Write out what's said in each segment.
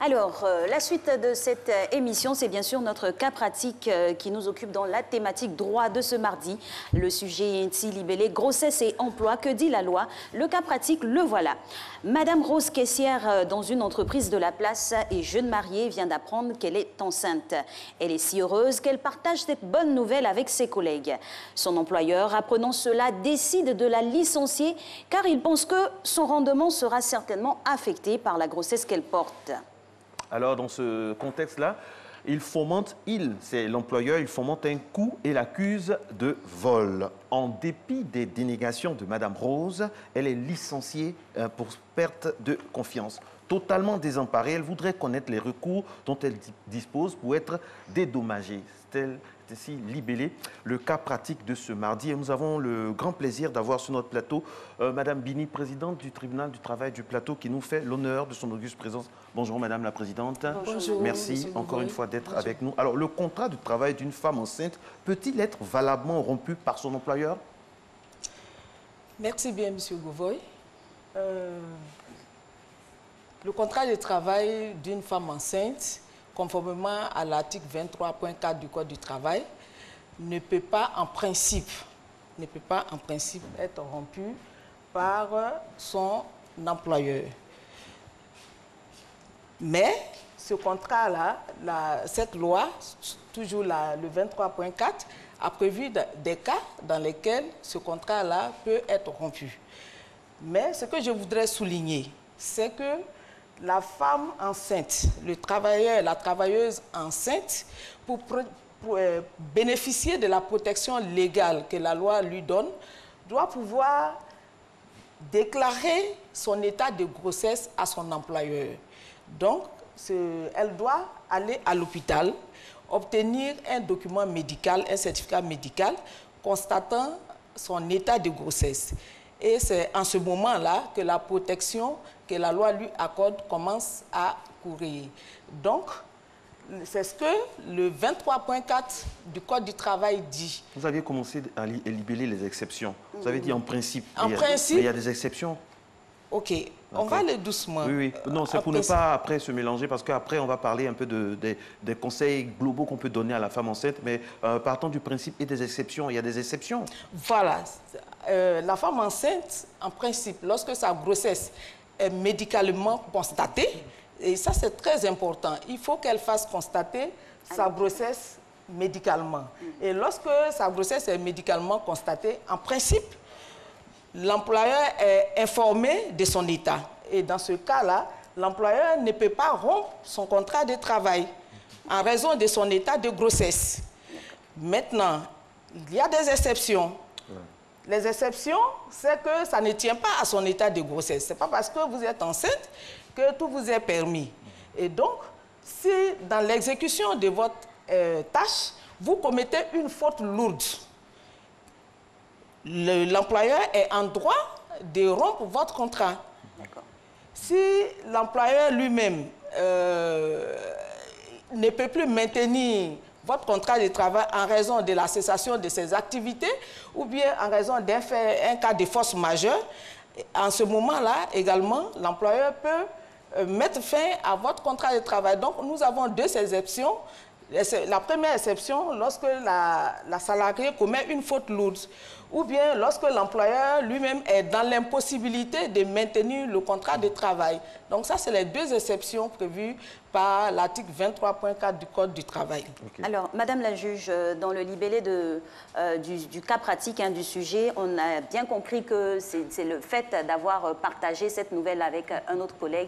Alors, la suite de cette émission, c'est bien sûr notre cas pratique qui nous occupe dans la thématique droit de ce mardi. Le sujet est ainsi libellé grossesse et emploi. Que dit la loi? Le cas pratique, le voilà. Madame Rose, caissière dans une entreprise de la place et jeune mariée, vient d'apprendre qu'elle est enceinte. Elle est si heureuse qu'elle partage cette bonne nouvelle avec ses collègues. Son employeur, apprenant cela, décide de la licencier car il pense que son rendement sera certainement affecté par la grossesse qu'elle porte. Alors, dans ce contexte-là, c'est l'employeur, il fomente un coup et l'accuse de vol. En dépit des dénégations de Madame Rose, elle est licenciée pour perte de confiance. Totalement désemparée, elle voudrait connaître les recours dont elle dispose pour être dédommagée. C'est ainsi libellé le cas pratique de ce mardi. Et nous avons le grand plaisir d'avoir sur notre plateau Madame Bini, présidente du tribunal du travail du plateau, qui nous fait l'honneur de son auguste présence. Bonjour Madame la présidente. Bonjour. Merci encore une fois d'être avec nous. Alors, le contrat de travail d'une femme enceinte peut-il être valablement rompu par son employeur? Merci bien, Monsieur Gouvoy. Le contrat de travail d'une femme enceinte, conformément à l'article 23.4 du Code du travail, ne peut pas en principe être rompu par son employeur. Mais ce contrat-là, cette loi, toujours le 23.4, a prévu des cas dans lesquels ce contrat-là peut être rompu. Mais ce que je voudrais souligner, c'est que la femme enceinte, le travailleur, la travailleuse enceinte, pour bénéficier de la protection légale que la loi lui donne, doit pouvoir déclarer son état de grossesse à son employeur. Donc, elle doit aller à l'hôpital, obtenir un document médical, un certificat médical constatant son état de grossesse. Et c'est en ce moment-là que la protection que la loi lui accorde commence à courir. Donc, c'est ce que le 23.4 du Code du travail dit. Vous aviez commencé à libeller les exceptions. Vous avez dit en principe. En principe. Mais il y a des exceptions. OK. On va aller doucement. Oui, oui. Non, c'est pour ne pas après se mélanger, parce qu'après, on va parler un peu des conseils globaux qu'on peut donner à la femme enceinte. Mais partant du principe et des exceptions, il y a des exceptions. Voilà. La femme enceinte, en principe, lorsque sa grossesse est médicalement constatée, et ça c'est très important, il faut qu'elle fasse constater sa grossesse médicalement. Et lorsque sa grossesse est médicalement constatée, en principe, l'employeur est informé de son état. Et dans ce cas-là, l'employeur ne peut pas rompre son contrat de travail en raison de son état de grossesse. Maintenant, il y a des exceptions. Les exceptions, c'est que ça ne tient pas à son état de grossesse. Ce n'est pas parce que vous êtes enceinte que tout vous est permis. Et donc, si dans l'exécution de votre tâche, vous commettez une faute lourde, l'employeur est en droit de rompre votre contrat. Si l'employeur lui-même ne peut plus maintenir votre contrat de travail en raison de la cessation de ses activités ou bien en raison d'un cas de force majeure, en ce moment-là, également, l'employeur peut mettre fin à votre contrat de travail. Donc, nous avons deux exceptions. La première exception, lorsque la salariée commet une faute lourde, ou bien lorsque l'employeur lui-même est dans l'impossibilité de maintenir le contrat de travail. Donc ça, c'est les deux exceptions prévues par l'article 23.4 du Code du travail. Okay. Alors, Madame la juge, dans le libellé du cas pratique du sujet, on a bien compris que c'est le fait d'avoir partagé cette nouvelle avec un autre collègue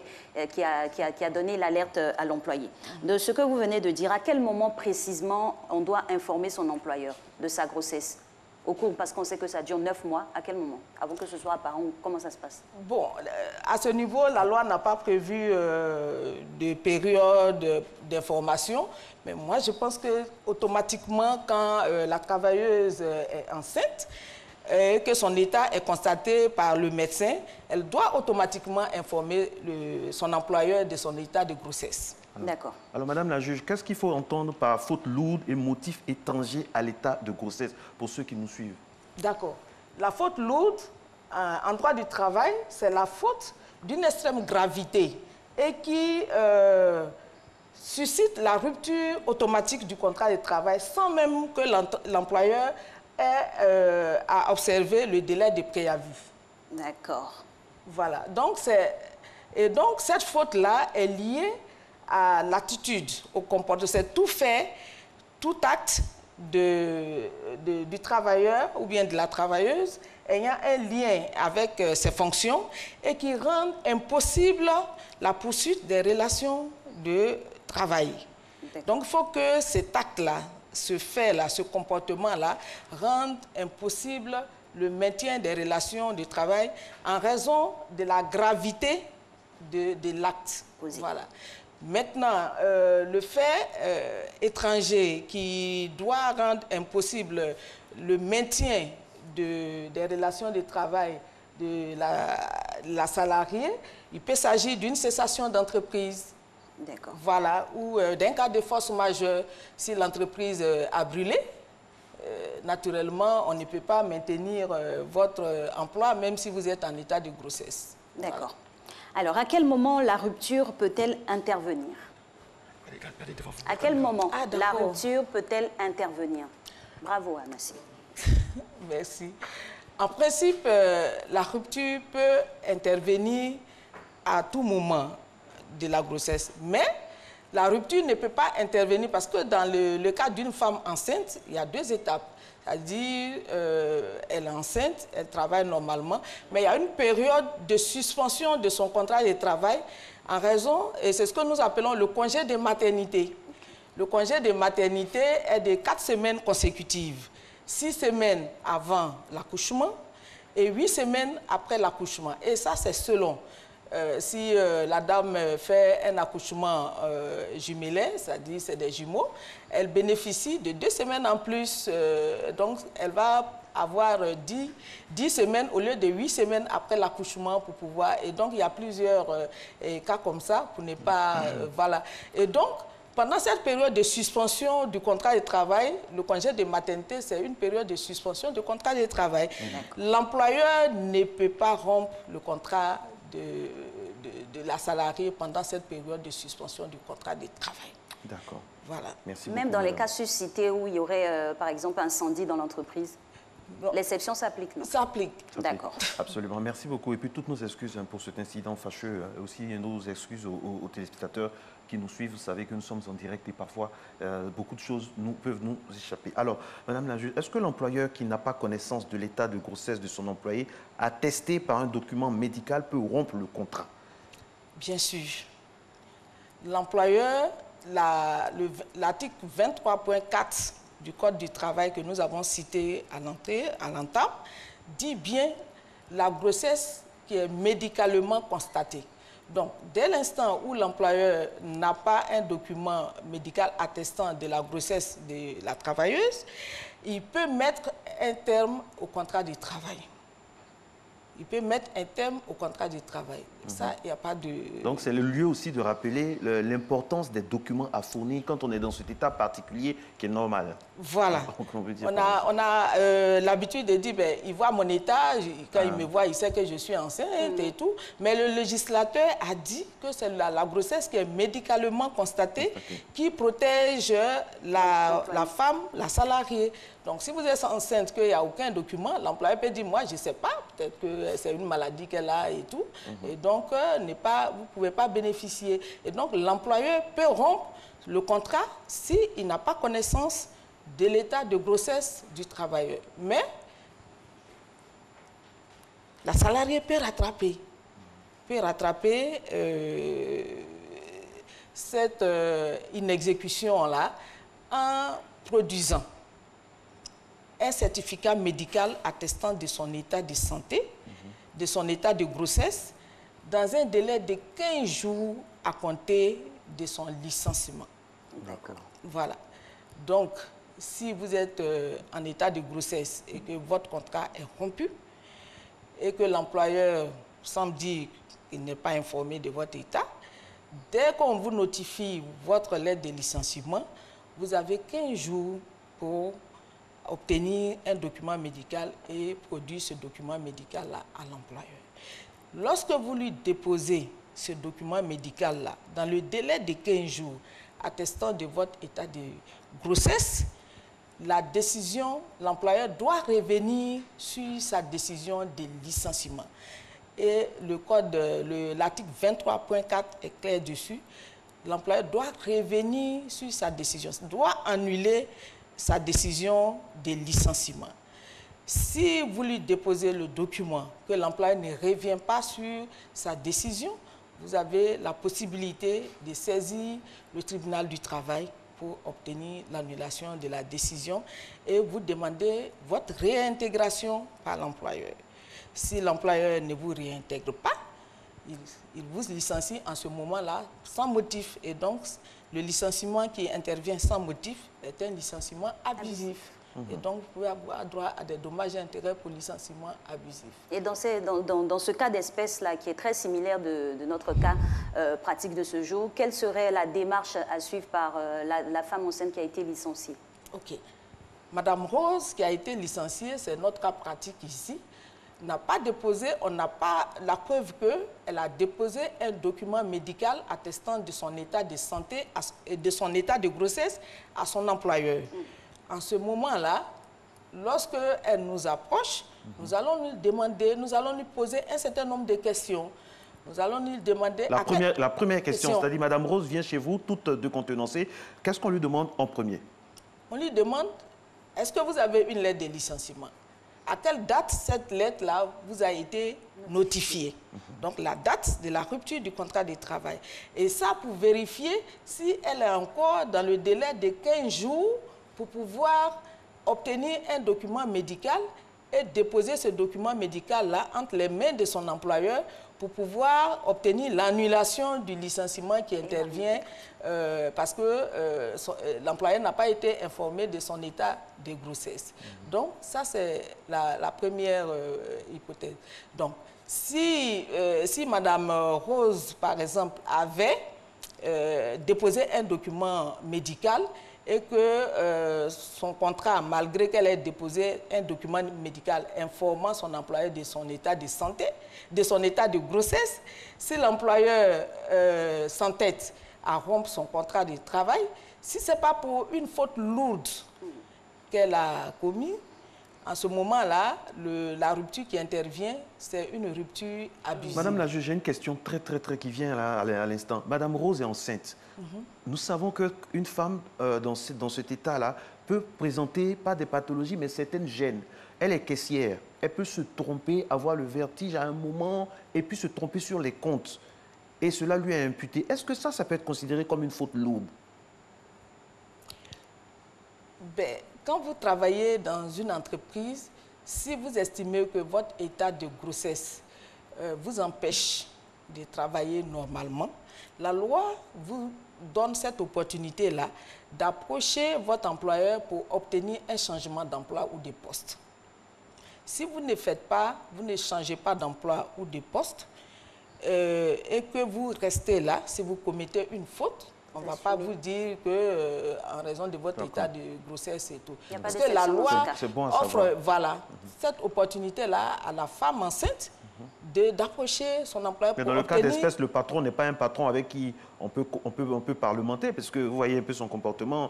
qui a donné l'alerte à l'employé. De ce que vous venez de dire, à quel moment précisément on doit informer son employeur de sa grossesse? Au cours, parce qu'on sait que ça dure 9 mois, à quel moment? Avant que ce soit apparent, comment ça se passe? Bon, à ce niveau, la loi n'a pas prévu de période d'information, mais moi je pense que automatiquement, quand la travailleuse est enceinte, et que son état est constaté par le médecin, elle doit automatiquement informer son employeur de son état de grossesse. D'accord. Alors, Madame la juge, qu'est-ce qu'il faut entendre par faute lourde et motif étranger à l'état de grossesse, pour ceux qui nous suivent? D'accord. La faute lourde, en droit du travail, c'est la faute d'une extrême gravité et qui suscite la rupture automatique du contrat de travail sans même que l'employeur ait à observer le délai de préavis. D'accord. Voilà. Donc, cette faute-là est liée à l'attitude, au comportement. C'est tout fait, tout acte du travailleur ou bien de la travailleuse ayant un lien avec ses fonctions et qui rendent impossible la poursuite des relations de travail. Donc, il faut que cet acte-là, ce fait-là, ce comportement-là, rende impossible le maintien des relations de travail en raison de la gravité de l'acte. Voilà. Maintenant, le fait étranger qui doit rendre impossible le maintien des relations de travail de la salariée, il peut s'agir d'une cessation d'entreprise. D'accord. Voilà, ou d'un cas de force majeure, si l'entreprise a brûlé, naturellement, on ne peut pas maintenir votre emploi, même si vous êtes en état de grossesse. D'accord. Voilà. Alors, à quel moment la rupture peut-elle intervenir? À quel moment la rupture peut-elle intervenir? Bravo, Amassi. Merci. En principe, la rupture peut intervenir à tout moment de la grossesse, mais la rupture ne peut pas intervenir parce que dans le cas d'une femme enceinte, il y a deux étapes. C'est-à-dire, elle est enceinte, elle travaille normalement, mais il y a une période de suspension de son contrat de travail en raison, et c'est ce que nous appelons le congé de maternité. Le congé de maternité est de 4 semaines consécutives, 6 semaines avant l'accouchement et 8 semaines après l'accouchement. Et ça, c'est selon. Si la dame fait un accouchement jumelé, c'est-à-dire c'est des jumeaux, elle bénéficie de 2 semaines en plus. Donc, elle va avoir 10 semaines au lieu de 8 semaines après l'accouchement pour pouvoir... Et donc, il y a plusieurs cas comme ça pour ne pas... voilà. Et donc, pendant cette période de suspension du contrat de travail, le congé de maternité, c'est une période de suspension du contrat de travail. L'employeur ne peut pas rompre le contrat de la salariée pendant cette période de suspension du contrat de travail. D'accord. Voilà. Merci Même beaucoup, dans les madame. cas suscités où il y aurait, par exemple, incendie dans l'entreprise, l'exception s'applique, non? Ça applique. D'accord. Absolument. Merci beaucoup. Et puis toutes nos excuses pour cet incident fâcheux. Aussi nos excuses aux téléspectateurs qui nous suivent. Vous savez que nous sommes en direct et parfois beaucoup de choses peuvent nous échapper. Alors, Madame la juge, est-ce que l'employeur qui n'a pas connaissance de l'état de grossesse de son employé, attesté par un document médical, peut rompre le contrat? Bien sûr. L'employeur, l'article 23.4 du Code du travail que nous avons cité à l'entame, dit bien la grossesse qui est médicalement constatée. Donc, dès l'instant où l'employeur n'a pas un document médical attestant de la grossesse de la travailleuse, il peut mettre un terme au contrat de travail. Il peut mettre un terme au contrat de travail. Ça, il n'y a pas de... Donc, c'est le lieu aussi de rappeler l'importance des documents à fournir quand on est dans cet état particulier qui est normal. Voilà. On a l'habitude de dire, ben, il voit mon état, quand il me voit, il sait que je suis enceinte et tout. Mais le législateur a dit que c'est la grossesse qui est médicalement constatée qui protège la femme, la salariée. Donc, si vous êtes enceinte, qu'il n'y a aucun document, l'employeur peut dire, moi, je ne sais pas, peut-être que c'est une maladie qu'elle a et tout. Et donc, vous ne pouvez pas bénéficier. Et donc, l'employeur peut rompre le contrat s'il n'a pas connaissance de l'état de grossesse du travailleur. Mais, la salariée peut rattraper cette inexécution-là en produisant un certificat médical attestant de son état de santé, de son état de grossesse, dans un délai de 15 jours à compter de son licenciement. D'accord. Voilà. Donc, si vous êtes en état de grossesse et que votre contrat est rompu et que l'employeur semble dire qu'il n'est pas informé de votre état, dès qu'on vous notifie votre lettre de licenciement, vous avez 15 jours pour obtenir un document médical et produire ce document médical-là à l'employeur. Lorsque vous lui déposez ce document médical-là, dans le délai de 15 jours, attestant de votre état de grossesse, la décision, l'employeur doit revenir sur sa décision de licenciement. Et l'article 23.4 est clair dessus. L'employeur doit revenir sur sa décision, doit annuler sa décision de licenciement. Si vous lui déposez le document, que l'employeur ne revient pas sur sa décision, vous avez la possibilité de saisir le tribunal du travail pour obtenir l'annulation de la décision et vous demandez votre réintégration par l'employeur. Si l'employeur ne vous réintègre pas, il vous licencie en ce moment-là sans motif. Et donc, le licenciement qui intervient sans motif est un licenciement abusif. Et donc, vous pouvez avoir droit à des dommages et intérêts pour licenciement abusif. Et dans ce cas d'espèce-là, qui est très similaire de notre cas pratique de ce jour, quelle serait la démarche à suivre par la femme enceinte qui a été licenciée? OK. Madame Rose, qui a été licenciée, c'est notre cas pratique ici, n'a pas déposé, on n'a pas la preuve qu'elle a déposé un document médical attestant de son état de santé et de son état de grossesse à son employeur. En ce moment-là, lorsque elle nous approche, nous allons lui demander, nous allons lui poser un certain nombre de questions. Nous allons lui demander... La première question, c'est-à-dire Madame Rose vient chez vous, toute décontenancée. Qu'est-ce qu'on lui demande en premier? On lui demande, est-ce que vous avez une lettre de licenciement? À quelle date cette lettre-là vous a été notifiée? Donc la date de la rupture du contrat de travail. Et ça pour vérifier si elle est encore dans le délai de 15 jours pour pouvoir obtenir un document médical et déposer ce document médical-là entre les mains de son employeur pour pouvoir obtenir l'annulation du licenciement qui intervient parce que l'employeur n'a pas été informé de son état de grossesse. Donc, ça, c'est la première hypothèse. Donc, si Madame Rose, par exemple, avait déposé un document médical et que son contrat, malgré qu'elle ait déposé un document médical informant son employeur de son état de santé, de son état de grossesse, si l'employeur s'entête à rompre son contrat de travail, si ce n'est pas pour une faute lourde qu'elle a commise, en ce moment-là, la rupture qui intervient, c'est une rupture abusive. Madame la juge, j'ai une question très qui vient là, à l'instant. Madame Rose est enceinte. Nous savons qu'une femme dans cet état-là peut présenter, pas des pathologies, mais certaines gènes. Elle est caissière. Elle peut se tromper, avoir le vertige à un moment et puis se tromper sur les comptes. Et cela lui est imputé. Est-ce que ça peut être considéré comme une faute lourde? Ben, quand vous travaillez dans une entreprise, si vous estimez que votre état de grossesse vous empêche de travailler normalement, la loi vous donne cette opportunité-là d'approcher votre employeur pour obtenir un changement d'emploi ou de poste. Si vous ne faites pas, vous ne changez pas d'emploi ou de poste et que vous restez là, si vous commettez une faute, on ne va pas vous dire qu'en raison de votre état de grossesse et tout. Parce que la loi offre cette opportunité-là à la femme enceinte d'approcher son employeur pour obtenir... Mais dans le cas d'espèce, le patron n'est pas un patron avec qui on peut parlementer, parce que vous voyez un peu son comportement,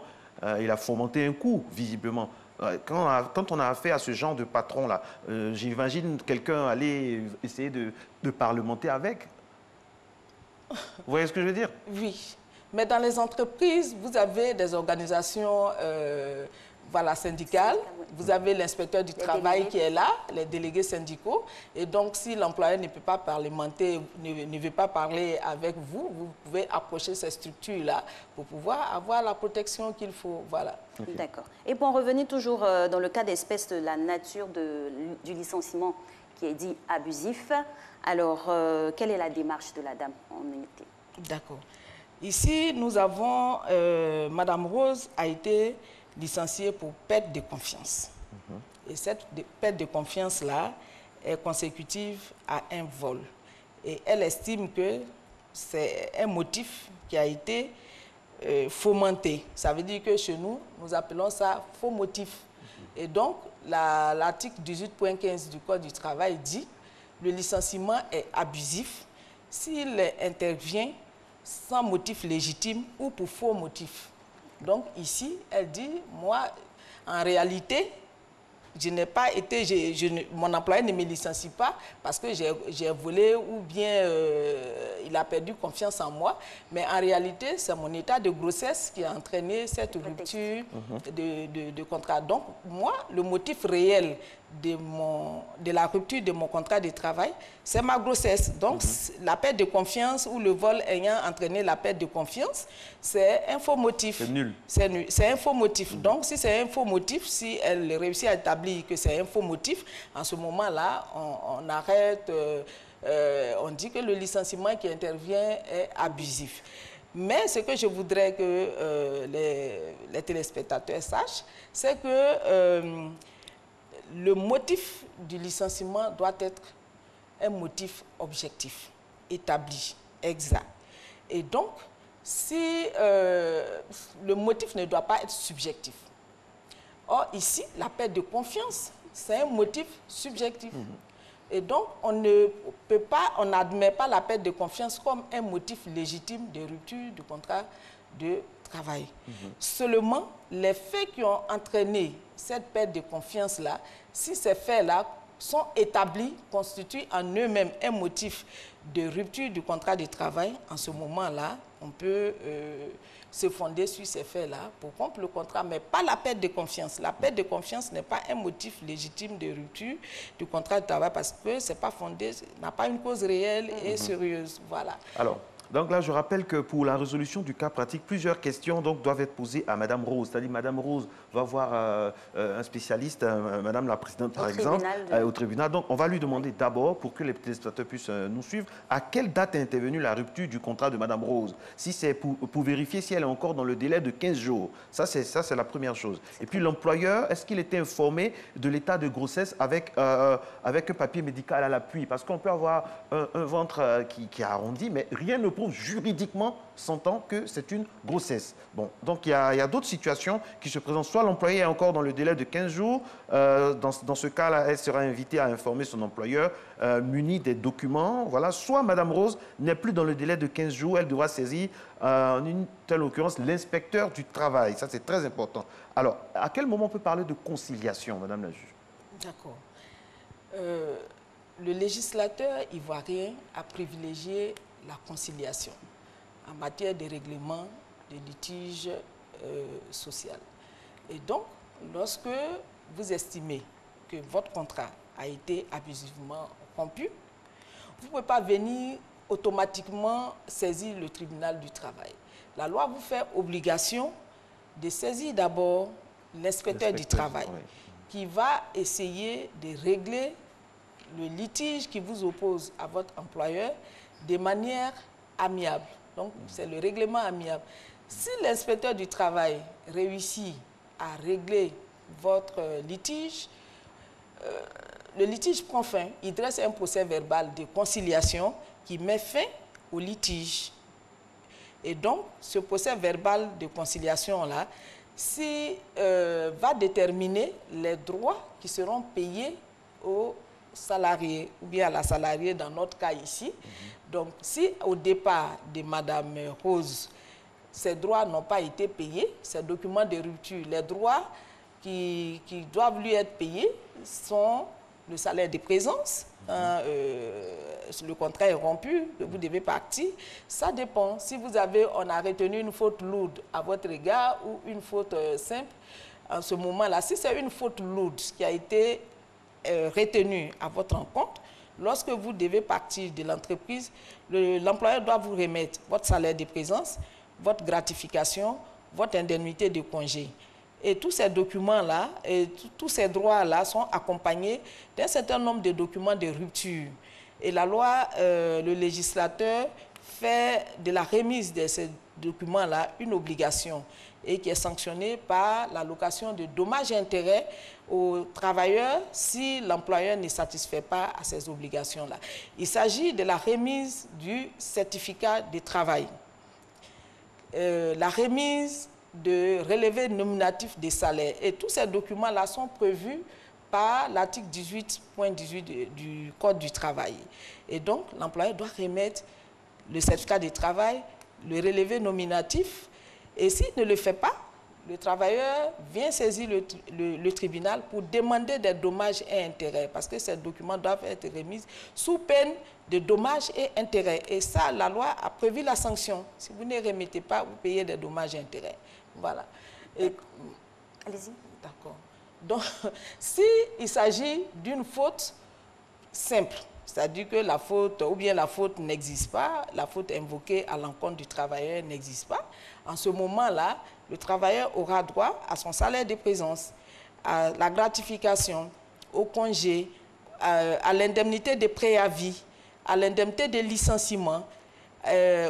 il a fomenté un coup, visiblement. Quand on a affaire à ce genre de patron-là, j'imagine quelqu'un aller essayer de parlementer avec. Vous voyez ce que je veux dire? Oui. Mais dans les entreprises, vous avez des organisations syndicales, vous avez l'inspecteur du travail qui est là, les délégués syndicaux. Et donc, si l'employeur ne peut pas parlementer, ne veut pas parler avec vous, vous pouvez approcher ces structures-là pour pouvoir avoir la protection qu'il faut. Voilà. Okay. D'accord. Et pour en revenir toujours dans le cas d'espèce de la nature du licenciement qui est dit abusif, alors quelle est la démarche de la dame en unité? D'accord. Ici, nous avons, Madame Rose a été licenciée pour perte de confiance. Et cette perte de confiance-là est consécutive à un vol. Et elle estime que c'est un motif qui a été fomenté. Ça veut dire que chez nous, nous appelons ça faux motif. Et donc, l'article 18.15 du Code du travail dit le licenciement est abusif s'il intervient sans motif légitime ou pour faux motif. Donc ici, elle dit, moi, en réalité, je n'ai pas été, mon employeur ne me licencie pas parce que j'ai volé ou bien il a perdu confiance en moi. Mais en réalité, c'est mon état de grossesse qui a entraîné cette rupture de contrat. Donc, moi, le motif réel de la rupture de mon contrat de travail, c'est ma grossesse. Donc, la perte de confiance ou le vol ayant entraîné la perte de confiance, c'est un faux motif. C'est nul. C'est un faux motif. Donc, si c'est un faux motif, si elle réussit à établir que c'est un faux motif, en ce moment-là, on arrête, on dit que le licenciement qui intervient est abusif. Mais ce que je voudrais que les téléspectateurs sachent, c'est que le motif du licenciement doit être un motif objectif, établi, exact. Et donc, si le motif ne doit pas être subjectif. Or, ici, la perte de confiance, c'est un motif subjectif. Et donc, on n'admet pas la perte de confiance comme un motif légitime de rupture du contrat de travail. Seulement, les faits qui ont entraîné cette perte de confiance-là, si ces faits-là sont établis, constituent en eux-mêmes un motif de rupture du contrat de travail, en ce moment-là, on peut se fonder sur ces faits-là pour rompre le contrat, mais pas la perte de confiance. La perte de confiance n'est pas un motif légitime de rupture du contrat de travail parce que c'est pas fondé, n'a pas une cause réelle et sérieuse. Voilà. Alors, donc là, je rappelle que pour la résolution du cas pratique, plusieurs questions donc, doivent être posées à Mme Rose. C'est-à-dire, Mme Rose va voir un spécialiste, Mme la Présidente, par exemple, au tribunal. Donc, on va lui demander d'abord, pour que les téléspectateurs puissent nous suivre, à quelle date est intervenue la rupture du contrat de Mme Rose. Si c'est pour vérifier si elle est encore dans le délai de 15 jours. Ça, c'est la première chose. Et puis, l'employeur, est-ce qu'il était informé de l'état de grossesse avec un papier médical à l'appui? Parce qu'on peut avoir un ventre qui est arrondi, mais rien ne prouve juridiquement, s'entend que c'est une grossesse. Bon, donc il y a d'autres situations qui se présentent. Soit l'employé est encore dans le délai de 15 jours, dans ce cas-là, elle sera invitée à informer son employeur muni des documents. Voilà. Soit Mme Rose n'est plus dans le délai de 15 jours, elle devra saisir, en une telle occurrence, l'inspecteur du travail. Ça, c'est très important. Alors, à quel moment on peut parler de conciliation, Madame la juge? D'accord. Le législateur ivoirien a privilégié la conciliation en matière de règlement de litiges sociaux. Et donc, lorsque vous estimez que votre contrat a été abusivement rompu, vous ne pouvez pas venir automatiquement saisir le tribunal du travail. La loi vous fait obligation de saisir d'abord l'inspecteur du travail qui va essayer de régler le litige qui vous oppose à votre employeur de manière amiable. Donc, c'est le règlement amiable. Si l'inspecteur du travail réussit à régler votre litige, le litige prend fin. Il dresse un procès verbal de conciliation qui met fin au litige. Et donc, ce procès verbal de conciliation-là, va déterminer les droits qui seront payés aux salariés ou bien à la salariée dans notre cas ici. Donc, si au départ de Mme Rose, ces droits n'ont pas été payés, ces documents de rupture, les droits qui doivent lui être payés sont le salaire de présence, le contrat est rompu, vous devez partir. Ça dépend. Si on a retenu une faute lourde à votre égard ou une faute simple, en ce moment-là, si c'est une faute lourde qui a été retenue à votre encontre, lorsque vous devez partir de l'entreprise, l'employeur doit vous remettre votre salaire de présence, votre gratification, votre indemnité de congé. Et tous ces documents-là, tous ces droits-là sont accompagnés d'un certain nombre de documents de rupture. Et la loi, le législateur fait de la remise de ces documents-là une obligation et qui est sanctionnée par l'allocation de dommages et intérêts aux travailleurs si l'employeur ne satisfait pas à ces obligations-là. Il s'agit de la remise du certificat de travail, la remise de relevé nominatif des salaires. Et tous ces documents-là sont prévus par l'article 18.18 du Code du travail. Et donc, l'employeur doit remettre le certificat de travail, le relevé nominatif. Et s'il ne le fait pas, le travailleur vient saisir le tribunal pour demander des dommages et intérêts, parce que ces documents doivent être remis sous peine de dommages et intérêts. Et ça, la loi a prévu la sanction. Si vous ne remettez pas, vous payez des dommages et intérêts. Voilà. Allez-y. D'accord. Donc, s'il s'agit d'une faute simple, c'est-à-dire que la faute, ou bien la faute n'existe pas, la faute invoquée à l'encontre du travailleur n'existe pas, en ce moment-là, le travailleur aura droit à son salaire de présence, à la gratification, au congé, à l'indemnité de préavis, à l'indemnité de licenciement,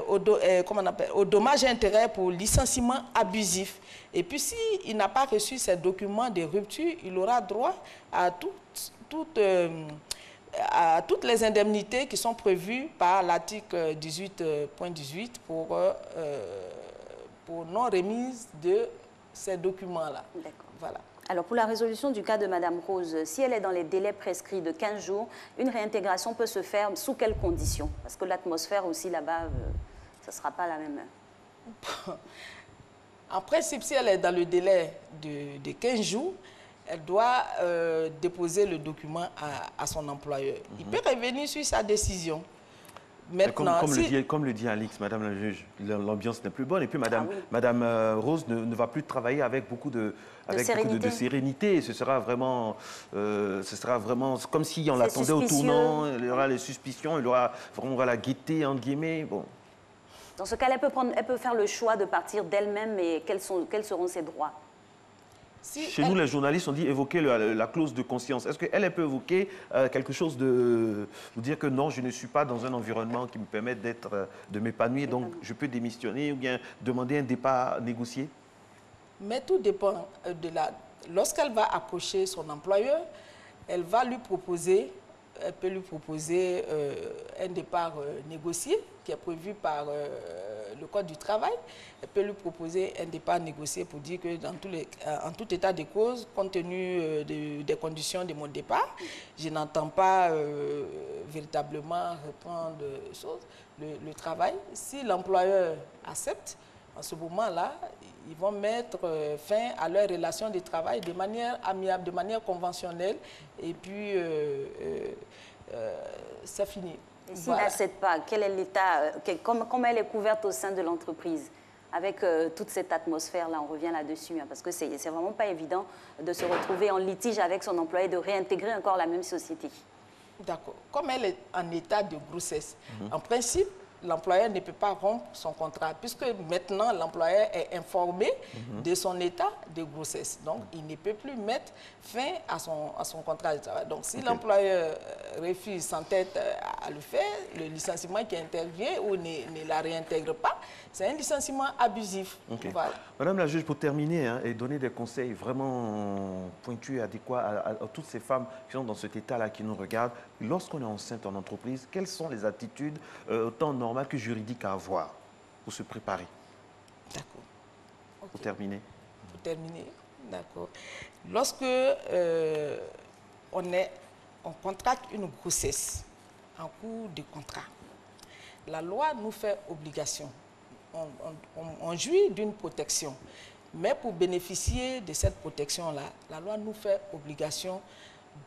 au dommage et intérêt pour licenciement abusif. Et puis, s'il n'a pas reçu ces documents de rupture, il aura droit à toutes les indemnités qui sont prévues par l'article 18.18 pour non-remise de ces documents-là. D'accord. Voilà. Alors, pour la résolution du cas de Mme Rose, si elle est dans les délais prescrits de 15 jours, une réintégration peut se faire sous quelles conditions? Parce que l'atmosphère aussi là-bas, ça ne sera pas la même. En principe, si elle est dans le délai de 15 jours, elle doit déposer le document à son employeur. Il peut revenir sur sa décision. Maintenant, comme le dit Alix, Madame la juge, l'ambiance n'est plus bonne. Et puis Madame Rose ne va plus travailler avec beaucoup de sérénité. Ce sera vraiment comme si on l'attendait au tournant. Il y aura les suspicions, il y aura vraiment la gaieté, entre guillemets. Bon. Dans ce cas-là, elle peut faire le choix de partir d'elle-même, mais quels seront ses droits? Chez nous, les journalistes ont dit évoquer la clause de conscience. Est-ce qu'elle peut évoquer quelque chose de dire que non, je ne suis pas dans un environnement qui me permet de m'épanouir, donc je peux démissionner ou bien demander un départ négocié? Mais tout dépend de lorsqu'elle va approcher son employeur, elle peut lui proposer un départ négocié qui est prévu par le Code du travail. Elle peut lui proposer un départ négocié pour dire que en tout état de cause, compte tenu des conditions de mon départ, je n'entends pas véritablement reprendre le travail. Si l'employeur accepte, en ce moment-là, ils vont mettre fin à leur relation de travail de manière amiable, de manière conventionnelle, et puis c'est fini. Et s'il n'accepte pas, quel est l'état, comment elle est couverte au sein de l'entreprise? Avec toute cette atmosphère-là, on revient là-dessus, hein, parce que c'est vraiment pas évident de se retrouver en litige avec son employé, de réintégrer encore la même société. D'accord. Comme elle est en état de grossesse, en principe, l'employeur ne peut pas rompre son contrat, puisque maintenant l'employeur est informé de son état de grossesse. Donc, il ne peut plus mettre fin à son contrat de travail. Donc, si l'employeur refuse, s'entête à le faire, le licenciement qui intervient ou ne la réintègre pas, c'est un licenciement abusif. Voilà. Madame la juge, pour terminer et donner des conseils vraiment pointus et adéquats à toutes ces femmes qui sont dans cet état-là, qui nous regardent, lorsqu'on est enceinte en entreprise, quelles sont les attitudes autant normales que juridiques à avoir pour se préparer? D'accord. Okay. Pour terminer. Pour terminer, d'accord. Lorsque on contracte une grossesse en cours de contrat, la loi nous fait obligation. On jouit d'une protection. Mais pour bénéficier de cette protection-là, la loi nous fait obligation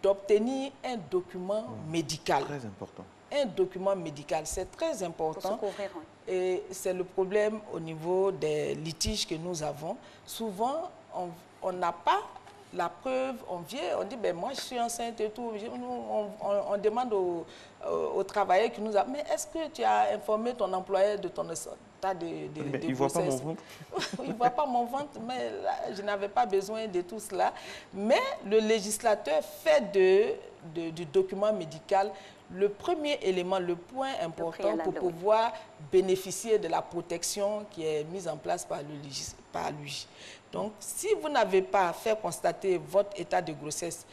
d'obtenir un document médical. Très important. Un document médical, c'est très important. Pour se couvrir, oui. Et c'est le problème au niveau des litiges que nous avons. Souvent, on n'a pas la preuve, on vient, on dit, ben moi je suis enceinte et tout. On demande au travailleur qui nous a, mais est-ce que tu as informé ton employeur de ton état de il ne voit pas mon ventre. Il ne voit pas mon ventre, mais là, je n'avais pas besoin de tout cela. Mais le législateur fait du document médical le premier élément, le point important pour pouvoir bénéficier de la protection qui est mise en place par lui. Donc, si vous n'avez pas fait constater votre état de grossesse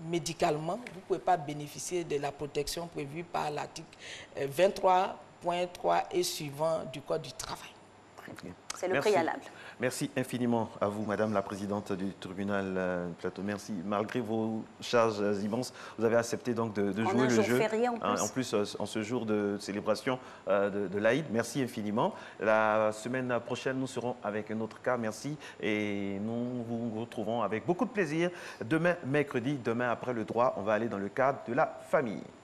médicalement, vous ne pouvez pas bénéficier de la protection prévue par l'article 23.3 et suivant du Code du travail. C'est le Merci. préalable. Merci infiniment à vous, Madame la Présidente du tribunal Plateau. Merci. Malgré vos charges immenses, vous avez accepté donc de jouer le jeu. Férié en plus. En ce jour de célébration de l'Aïd. Merci infiniment. La semaine prochaine, nous serons avec un autre cas. Merci. Et nous vous retrouvons avec beaucoup de plaisir demain, mercredi. Demain, après le droit, on va aller dans le cadre de la famille.